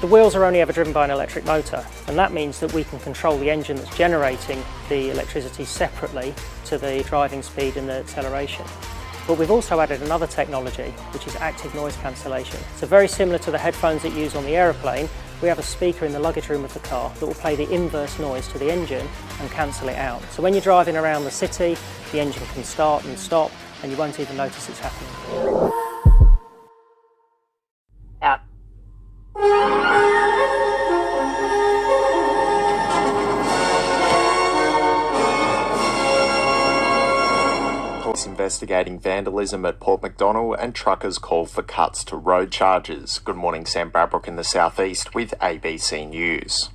The wheels are only ever driven by an electric motor, and that means that we can control the engine that's generating the electricity separately to the driving speed and the acceleration. But we've also added another technology, which is active noise cancellation. So very similar to the headphones that you use on the aeroplane, we have a speaker in the luggage room of the car that will play the inverse noise to the engine and cancel it out. So when you're driving around the city, the engine can start and stop, and you won't even notice it's happening. Out. Police investigating vandalism at Port Macdonald and truckers call for cuts to road charges. Good morning, Sam Bradbrook in the southeast with ABC News.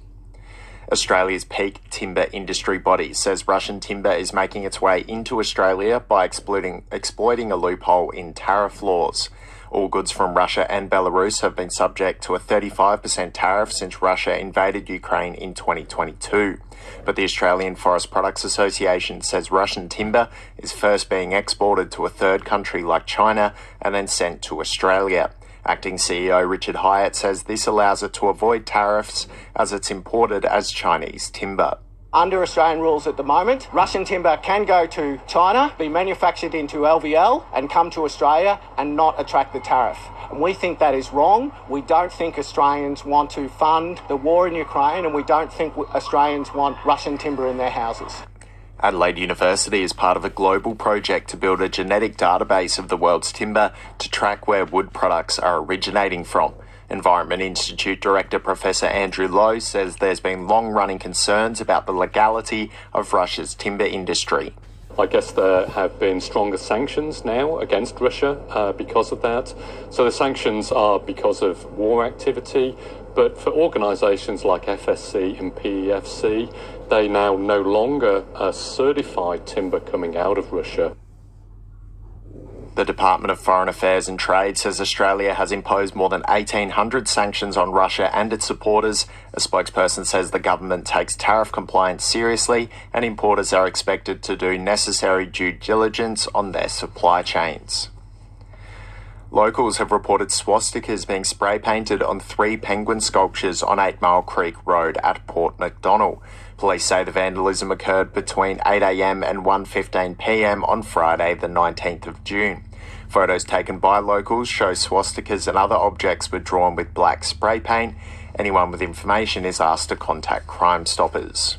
Australia's peak timber industry body says Russian timber is making its way into Australia by exploiting a loophole in tariff laws. All goods from Russia and Belarus have been subject to a 35% tariff since Russia invaded Ukraine in 2022. But the Australian Forest Products Association says Russian timber is first being exported to a third country like China and then sent to Australia. Acting CEO Richard Hyatt says this allows it to avoid tariffs as it's imported as Chinese timber. Under Australian rules at the moment, Russian timber can go to China, be manufactured into LVL and come to Australia and not attract the tariff. And we think that is wrong. We don't think Australians want to fund the war in Ukraine, and we don't think Australians want Russian timber in their houses. Adelaide University is part of a global project to build a genetic database of the world's timber to track where wood products are originating from. Environment Institute Director Professor Andrew Lowe says there's been long-running concerns about the legality of Russia's timber industry. I guess there have been stronger sanctions now against Russia because of that. So the sanctions are because of war activity, but for organisations like FSC and PEFC, they now no longer certify timber coming out of Russia. The Department of Foreign Affairs and Trade says Australia has imposed more than 1,800 sanctions on Russia and its supporters. A spokesperson says the government takes tariff compliance seriously and importers are expected to do necessary due diligence on their supply chains. Locals have reported swastikas being spray painted on 3 penguin sculptures on 8 Mile Creek Road at Port Macdonald. Police say the vandalism occurred between 8 a.m. and 1:15 p.m. on Friday, the 19th of June. Photos taken by locals show swastikas and other objects were drawn with black spray paint. Anyone with information is asked to contact Crime Stoppers.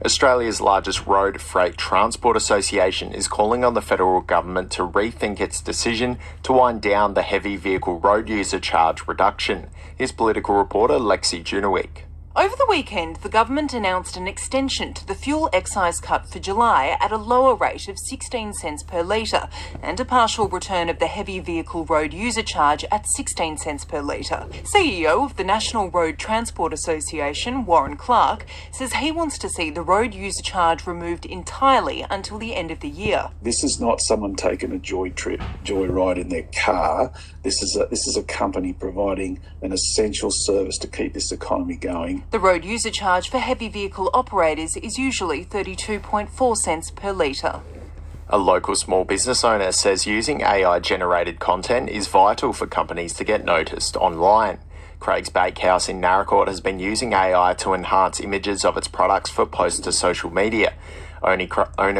Australia's largest road freight transport association is calling on the federal government to rethink its decision to wind down the heavy vehicle road user charge reduction. Here's political reporter Lexi Junowick. Over the weekend, the government announced an extension to the fuel excise cut for July at a lower rate of 16 cents per litre and a partial return of the heavy vehicle road user charge at 16 cents per litre. CEO of the National Road Transport Association, Warren Clark, says he wants to see the road user charge removed entirely until the end of the year. This is not someone taking a joyride in their car. This is a company providing an essential service to keep this economy going. The road user charge for heavy vehicle operators is usually 32.4 cents per litre. A local small business owner says using AI-generated content is vital for companies to get noticed online. Craig's Bakehouse in Narracourt has been using AI to enhance images of its products for posts to social media. Owner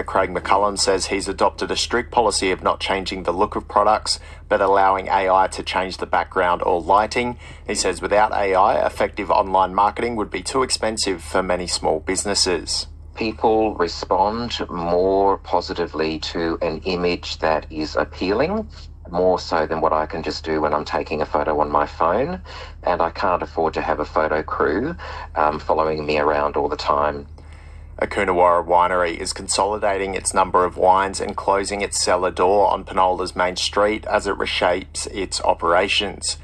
Craig McCullum says he's adopted a strict policy of not changing the look of products, but allowing AI to change the background or lighting. He says without AI, effective online marketing would be too expensive for many small businesses. People respond more positively to an image that is appealing, more so than what I can just do when I'm taking a photo on my phone. And I can't afford to have a photo crew following me around all the time. A Coonawarra winery is consolidating its number of wines and closing its cellar door on Penola's main street as it reshapes its operations.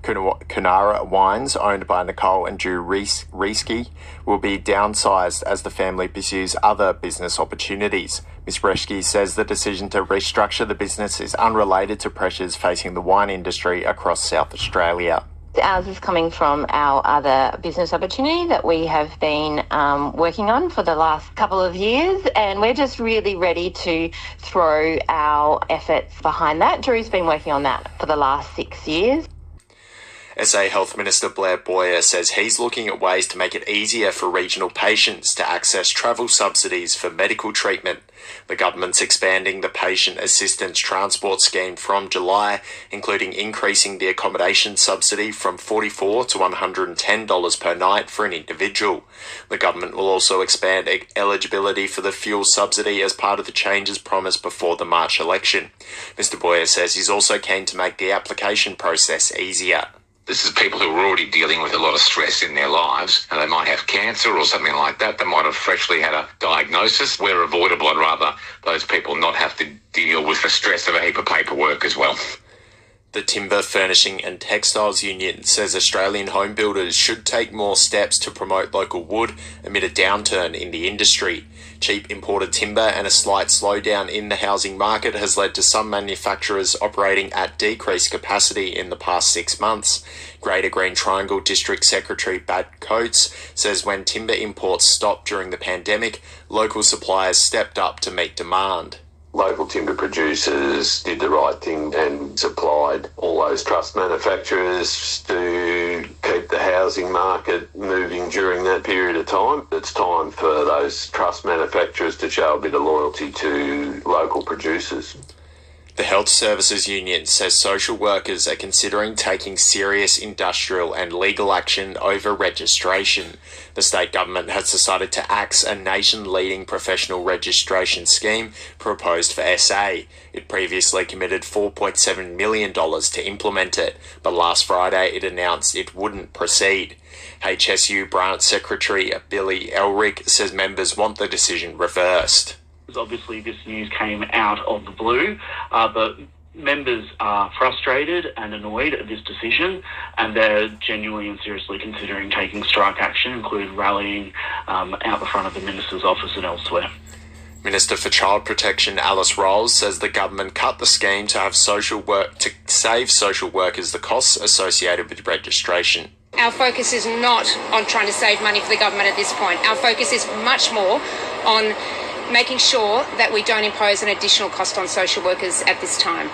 Coonawarra Wines, owned by Nicole and Drew Rieske, will be downsized as the family pursues other business opportunities. Ms. Rieske says the decision to restructure the business is unrelated to pressures facing the wine industry across South Australia. Ours is coming from our other business opportunity that we have been working on for the last couple of years, and we're just really ready to throw our efforts behind that. Drew's been working on that for the last 6 years. SA Health Minister Blair Boyer says he's looking at ways to make it easier for regional patients to access travel subsidies for medical treatment. The government's expanding the Patient Assistance Transport Scheme from July, including increasing the accommodation subsidy from $44 to $110 per night for an individual. The government will also expand eligibility for the fuel subsidy as part of the changes promised before the March election. Mr. Boyer says he's also keen to make the application process easier. This is people who are already dealing with a lot of stress in their lives, and they might have cancer or something like that. They might have freshly had a diagnosis. Where avoidable, I'd rather those people not have to deal with the stress of a heap of paperwork as well. The Timber, Furnishing and Textiles Union says Australian home builders should take more steps to promote local wood amid a downturn in the industry. Cheap imported timber and a slight slowdown in the housing market has led to some manufacturers operating at decreased capacity in the past 6 months. Greater Green Triangle District Secretary Bad Coates says when timber imports stopped during the pandemic, local suppliers stepped up to meet demand. Local timber producers did the right thing and supplied all those truss manufacturers to keep the housing market moving during that period of time. It's time for those truss manufacturers to show a bit of loyalty to local producers. The Health Services Union says social workers are considering taking serious industrial and legal action over registration. The state government has decided to axe a nation-leading professional registration scheme proposed for SA. It previously committed $4.7 million to implement it, but last Friday it announced it wouldn't proceed. HSU Branch Secretary Billy Elrick says members want the decision reversed. Obviously, this news came out of the blue, but members are frustrated and annoyed at this decision, and they're genuinely and seriously considering taking strike action, including rallying out the front of the Minister's office and elsewhere. Minister for Child Protection Alice Rolls says the government cut the scheme to save social workers the costs associated with registration. Our focus is not on trying to save money for the government at this point. Our focus is much more on making sure that we don't impose an additional cost on social workers at this time.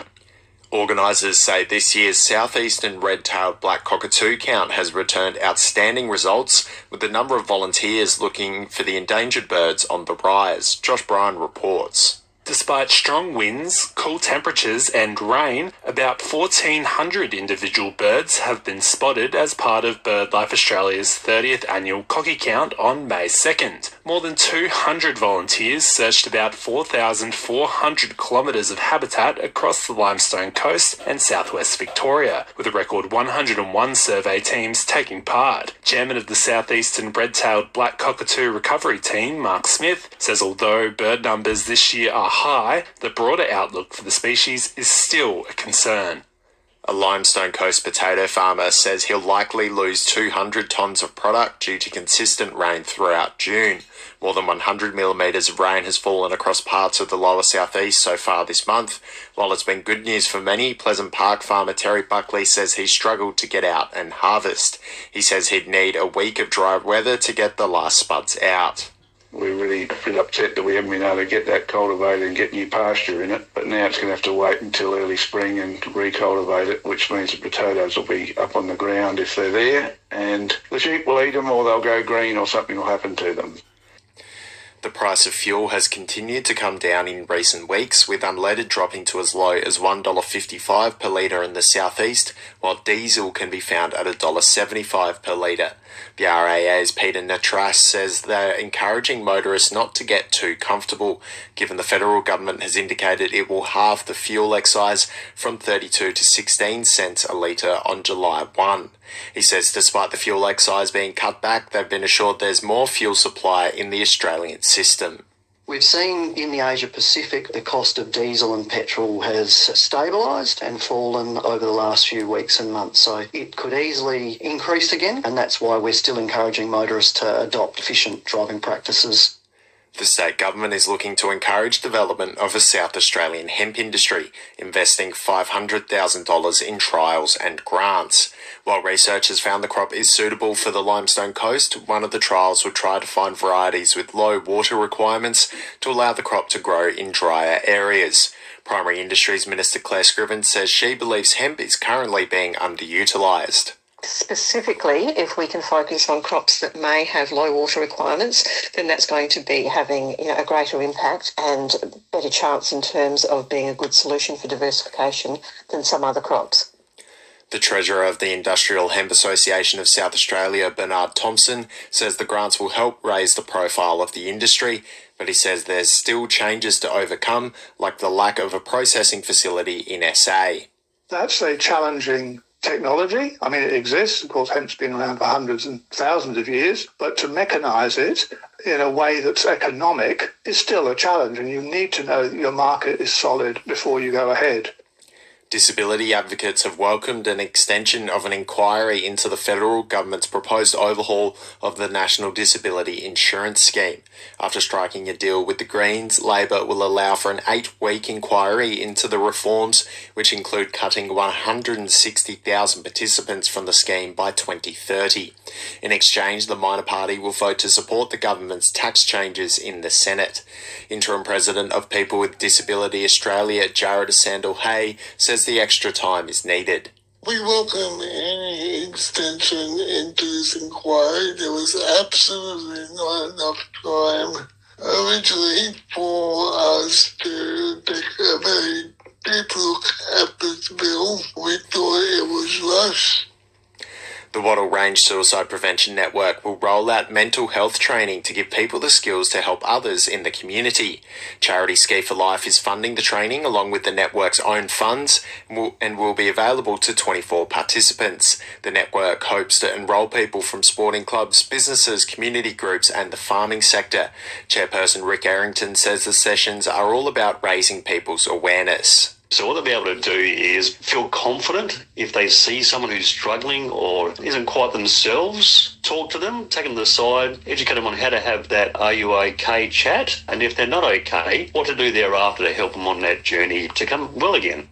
Organisers say this year's southeastern red-tailed black cockatoo count has returned outstanding results, with the number of volunteers looking for the endangered birds on the rise. Josh Bryan reports. Despite strong winds, cool temperatures and rain, about 1,400 individual birds have been spotted as part of BirdLife Australia's 30th annual Cocky Count on May 2nd. More than 200 volunteers searched about 4,400 kilometres of habitat across the Limestone coast and southwest Victoria, with a record 101 survey teams taking part. Chairman of the Southeastern Red-tailed Black Cockatoo Recovery Team, Mark Smith, says although bird numbers this year are high, the broader outlook for the species is still a concern. A Limestone Coast potato farmer says he'll likely lose 200 tonnes of product due to consistent rain throughout June. More than 100 millimetres of rain has fallen across parts of the lower southeast so far this month. While it's been good news for many, Pleasant Park farmer Terry Buckley says he struggled to get out and harvest. He says he'd need a week of dry weather to get the last spuds out. We're really a bit upset that we haven't been able to get that cultivated and get new pasture in it, but now it's going to have to wait until early spring and recultivate it, which means the potatoes will be up on the ground if they're there, and the sheep will eat them or they'll go green or something will happen to them. The price of fuel has continued to come down in recent weeks, with unleaded dropping to as low as $1.55 per litre in the southeast, while diesel can be found at $1.75 per litre. The RAA's Peter Natras says they're encouraging motorists not to get too comfortable, given the federal government has indicated it will halve the fuel excise from 32 to 16 cents a litre on July 1. He says despite the fuel excise being cut back, they've been assured there's more fuel supply in the Australian system. We've seen in the Asia Pacific the cost of diesel and petrol has stabilised and fallen over the last few weeks and months, so it could easily increase again, and that's why we're still encouraging motorists to adopt efficient driving practices. The state government is looking to encourage development of a South Australian hemp industry, investing $500,000 in trials and grants. While researchers found the crop is suitable for the Limestone Coast, one of the trials would try to find varieties with low water requirements to allow the crop to grow in drier areas. Primary Industries Minister Claire Scriven says she believes hemp is currently being underutilised. Specifically, if we can focus on crops that may have low water requirements, then that's going to be having a greater impact and better chance in terms of being a good solution for diversification than some other crops. The Treasurer of the Industrial Hemp Association of South Australia, Bernard Thompson, says the grants will help raise the profile of the industry, but he says there's still changes to overcome, like the lack of a processing facility in SA. That's a challenging technology. I mean, it exists. Of course, hemp's been around for hundreds and thousands of years, but to mechanise it in a way that's economic is still a challenge, and you need to know that your market is solid before you go ahead. Disability advocates have welcomed an extension of an inquiry into the federal government's proposed overhaul of the National Disability Insurance Scheme. After striking a deal with the Greens, Labor will allow for an 8-week inquiry into the reforms, which include cutting 160,000 participants from the scheme by 2030. In exchange, the minor party will vote to support the government's tax changes in the Senate. Interim President of People with Disability Australia, Jared Sandel-Hay, says the extra time is needed. We welcome any extension into this inquiry. There was absolutely not enough time originally for us to take a very deep look at this bill. We thought it was rushed. The Wattle Range Suicide Prevention Network will roll out mental health training to give people the skills to help others in the community. Charity Ski for Life is funding the training along with the network's own funds and will be available to 24 participants. The network hopes to enrol people from sporting clubs, businesses, community groups and the farming sector. Chairperson Rick Errington says the sessions are all about raising people's awareness. So what they'll be able to do is feel confident if they see someone who's struggling or isn't quite themselves, talk to them, take them to the side, educate them on how to have that "are you okay" chat, and if they're not okay, what to do thereafter to help them on that journey to come well again.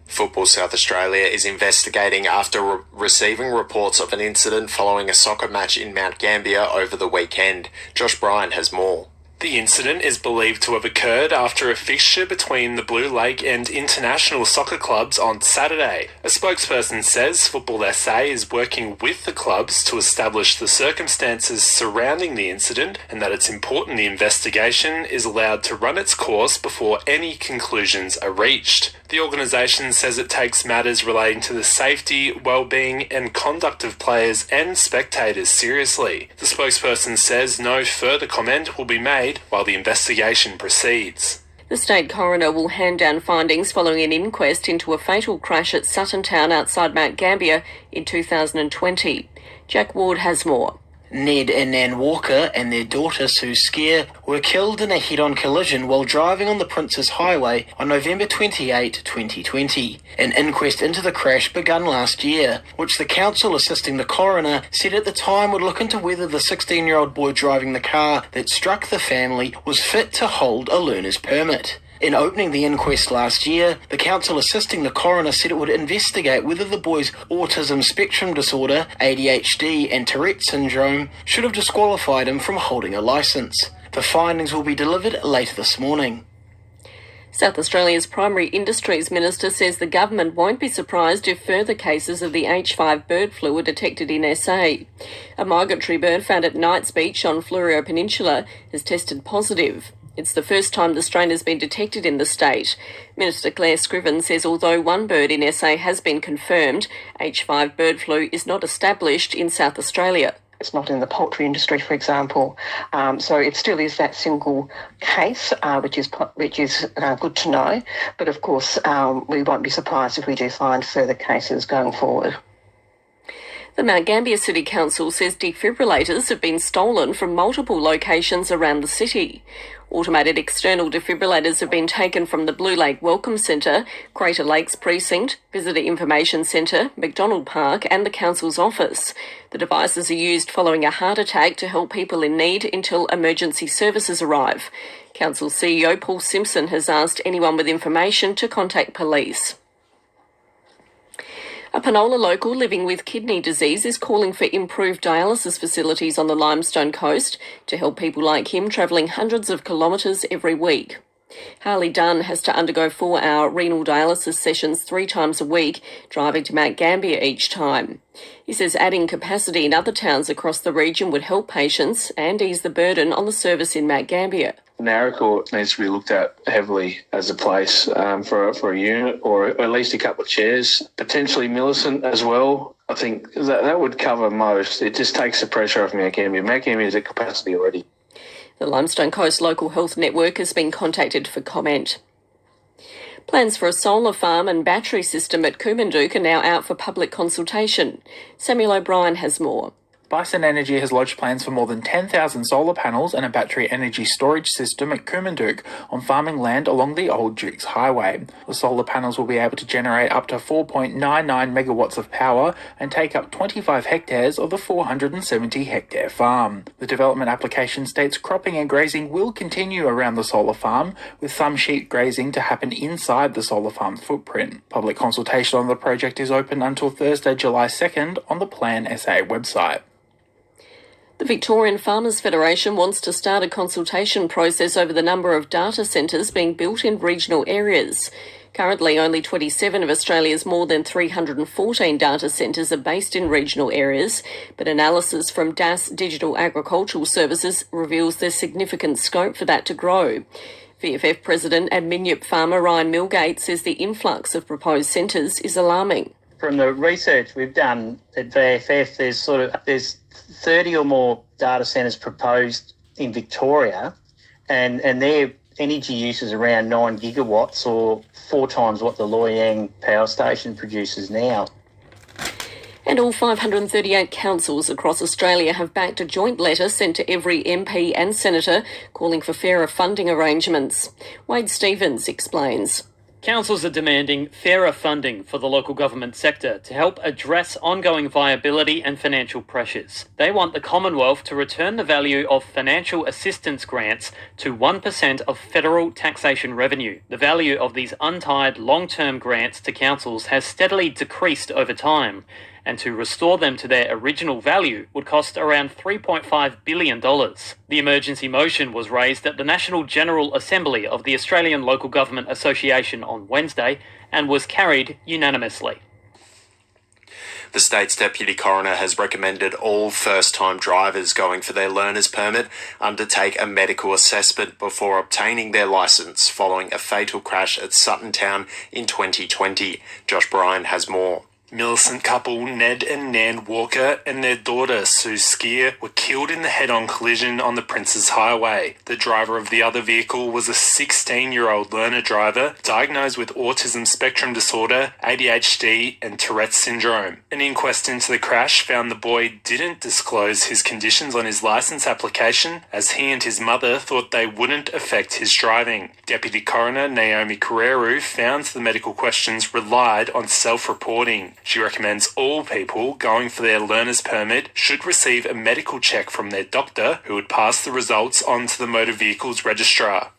Football South Australia is investigating after receiving reports of an incident following a soccer match in Mount Gambier over the weekend. Josh Bryan has more. The incident is believed to have occurred after a fixture between the Blue Lake and International soccer clubs on Saturday. A spokesperson says Football SA is working with the clubs to establish the circumstances surrounding the incident and that it's important the investigation is allowed to run its course before any conclusions are reached. The organisation says it takes matters relating to the safety, well-being and conduct of players and spectators seriously. The spokesperson says no further comment will be made while the investigation proceeds. The State Coroner will hand down findings following an inquest into a fatal crash at Sutton Town outside Mount Gambier in 2020. Jack Ward has more. Ned and Nan Walker and their daughter Sue Skeer were killed in a head-on collision while driving on the Princes Highway on November 28, 2020. An inquest into the crash begun last year, which the council assisting the coroner said at the time would look into whether the 16-year-old boy driving the car that struck the family was fit to hold a learner's permit. In opening the inquest last year, the council assisting the coroner said it would investigate whether the boy's autism spectrum disorder, ADHD and Tourette syndrome should have disqualified him from holding a licence. The findings will be delivered later this morning. South Australia's Primary Industries Minister says the government won't be surprised if further cases of the H5 bird flu are detected in SA. A migratory bird found at Knights Beach on Fleurieu Peninsula has tested positive. It's the first time the strain has been detected in the state. Minister Claire Scriven says although one bird in SA has been confirmed, H5 bird flu is not established in South Australia. It's not in the poultry industry, for example. So it still is that single case, which is good to know. But of course, we won't be surprised if we do find further cases going forward. The Mount Gambier City Council says defibrillators have been stolen from multiple locations around the city. Automated external defibrillators have been taken from the Blue Lake Welcome Centre, Crater Lakes Precinct, Visitor Information Centre, McDonald Park and the council's office. The devices are used following a heart attack to help people in need until emergency services arrive. Council CEO Paul Simpson has asked anyone with information to contact police. A Penola local living with kidney disease is calling for improved dialysis facilities on the Limestone coast to help people like him travelling hundreds of kilometres every week. Harley Dunn has to undergo 4-hour renal dialysis sessions 3 times a week, driving to Mount Gambier each time. He says adding capacity in other towns across the region would help patients and ease the burden on the service in Mount Gambier. Narracourt needs to be looked at heavily as a place for a unit, or at least a couple of chairs. Potentially Millicent as well. I think that would cover most. It just takes the pressure off Mount Gambier. Mount Gambier is at capacity already. The Limestone Coast Local Health Network has been contacted for comment. Plans for a solar farm and battery system at Coomanduke are now out for public consultation. Samuel O'Brien has more. Bison Energy has lodged plans for more than 10,000 solar panels and a battery energy storage system at Coomanduke on farming land along the Old Dukes Highway. The solar panels will be able to generate up to 4.99 megawatts of power and take up 25 hectares of the 470-hectare farm. The development application states cropping and grazing will continue around the solar farm, with some sheep grazing to happen inside the solar farm's footprint. Public consultation on the project is open until Thursday, July 2nd on the Plan SA website. The Victorian Farmers Federation wants to start a consultation process over the number of data centres being built in regional areas. Currently, only 27 of Australia's more than 314 data centres are based in regional areas, but analysis from DAS Digital Agricultural Services reveals there's significant scope for that to grow. VFF President and Minyip farmer Ryan Millgate says the influx of proposed centres is alarming. From the research we've done at VFF, there's 30 or more data centres proposed in Victoria, and their energy use is around 9 gigawatts, or 4 times what the Loy Yang power station produces now. And all 538 councils across Australia have backed a joint letter sent to every MP and senator calling for fairer funding arrangements. Wade Stevens explains. Councils are demanding fairer funding for the local government sector to help address ongoing viability and financial pressures. They want the Commonwealth to return the value of financial assistance grants to 1% of federal taxation revenue. The value of these untied long-term grants to councils has steadily decreased over time, and to restore them to their original value would cost around $3.5 billion. The emergency motion was raised at the National General Assembly of the Australian Local Government Association on Wednesday and was carried unanimously. The state's Deputy Coroner has recommended all first-time drivers going for their learner's permit undertake a medical assessment before obtaining their licence following a fatal crash at Sutton Town in 2020. Josh Bryan has more. Millicent couple Ned and Nan Walker and their daughter Sue Skier were killed in the head-on collision on the Princes Highway. The driver of the other vehicle was a 16-year-old learner driver diagnosed with autism spectrum disorder, ADHD and Tourette's syndrome. An inquest into the crash found the boy didn't disclose his conditions on his licence application, as he and his mother thought they wouldn't affect his driving. Deputy Coroner Naomi Carreru found the medical questions relied on self-reporting. She recommends all people going for their learner's permit should receive a medical check from their doctor, who would pass the results on to the motor vehicles registrar.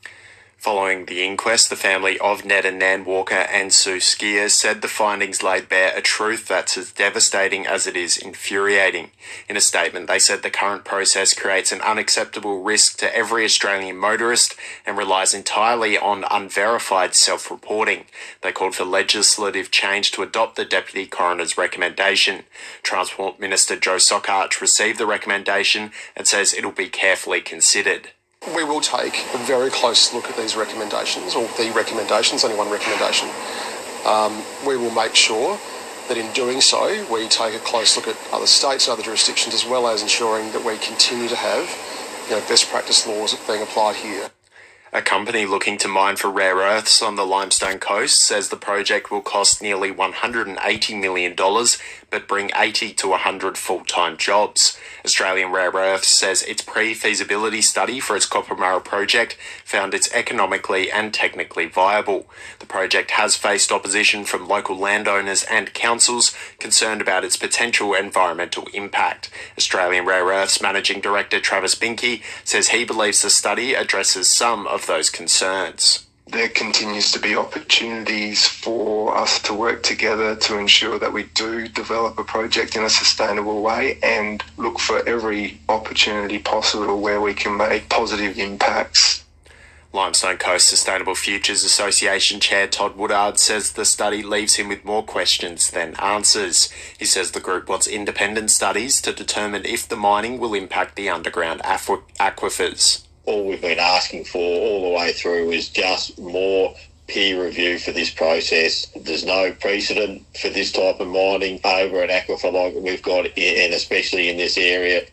Following the inquest, the family of Ned and Nan Walker and Sue Skier said the findings laid bare a truth that's as devastating as it is infuriating. In a statement, they said the current process creates an unacceptable risk to every Australian motorist and relies entirely on unverified self-reporting. They called for legislative change to adopt the Deputy Coroner's recommendation. Transport Minister Joe Sockarch received the recommendation and says it'll be carefully considered. We will take a very close look at these recommendations, or the recommendations, only one recommendation. We will make sure that in doing so, we take a close look at other states and other jurisdictions, as well as ensuring that we continue to have best practice laws being applied here. A company looking to mine for rare earths on the Limestone Coast says the project will cost nearly $180 million, but bring 80 to 100 full-time jobs. Australian Rare Earths says its pre-feasibility study for its Coppermurra project found it's economically and technically viable. The project has faced opposition from local landowners and councils concerned about its potential environmental impact. Australian Rare Earths Managing Director Travis Binky says he believes the study addresses some of those concerns. There continues to be opportunities for us to work together to ensure that we do develop a project in a sustainable way and look for every opportunity possible where we can make positive impacts. Limestone Coast Sustainable Futures Association Chair Todd Woodard says the study leaves him with more questions than answers. He says the group wants independent studies to determine if the mining will impact the underground aquifers. All we've been asking for all the way through is just more peer review for this process. There's no precedent for this type of mining over an aquifer like we've got, and especially in this area.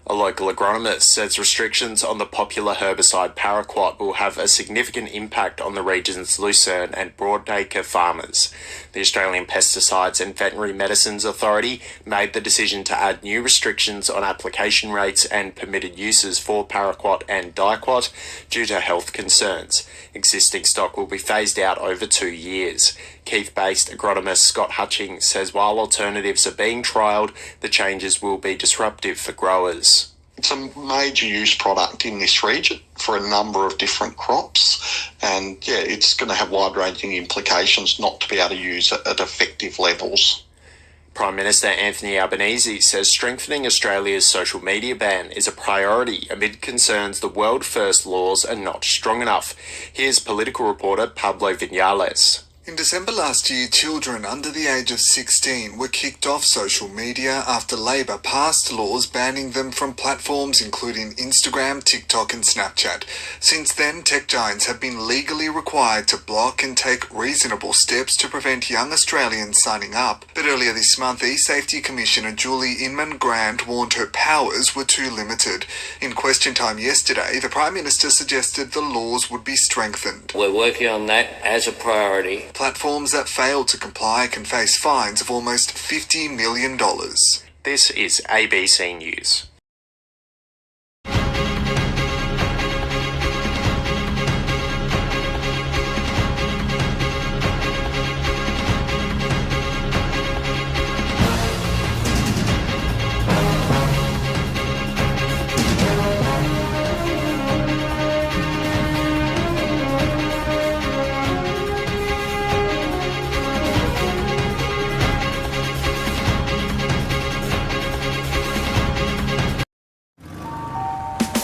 A local agronomist says restrictions on the popular herbicide paraquat will have a significant impact on the region's lucerne and broadacre farmers. The Australian Pesticides and Veterinary Medicines Authority made the decision to add new restrictions on application rates and permitted uses for paraquat and diquat due to health concerns. Existing stock will be phased out over 2 years. Keith-based agronomist Scott Hutchings says while alternatives are being trialled, the changes will be disruptive for growers. It's a major use product in this region for a number of different crops, and it's going to have wide-ranging implications not to be able to use it at effective levels. Prime Minister Anthony Albanese says strengthening Australia's social media ban is a priority amid concerns the world-first laws are not strong enough. Here's political reporter Pablo Vinales. In December last year, children under the age of 16 were kicked off social media after Labor passed laws banning them from platforms including Instagram, TikTok and Snapchat. Since then, tech giants have been legally required to block and take reasonable steps to prevent young Australians signing up. But earlier this month, eSafety Commissioner Julie Inman-Grant warned her powers were too limited. In question time yesterday, the Prime Minister suggested the laws would be strengthened. We're working on that as a priority. Platforms that fail to comply can face fines of almost $50 million. This is ABC News.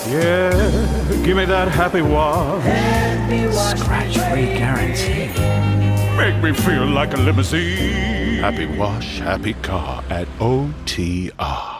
Yeah, give me that happy wash. Scratch-free guarantee. Make me feel like a limousine. Happy wash, happy car at OTR.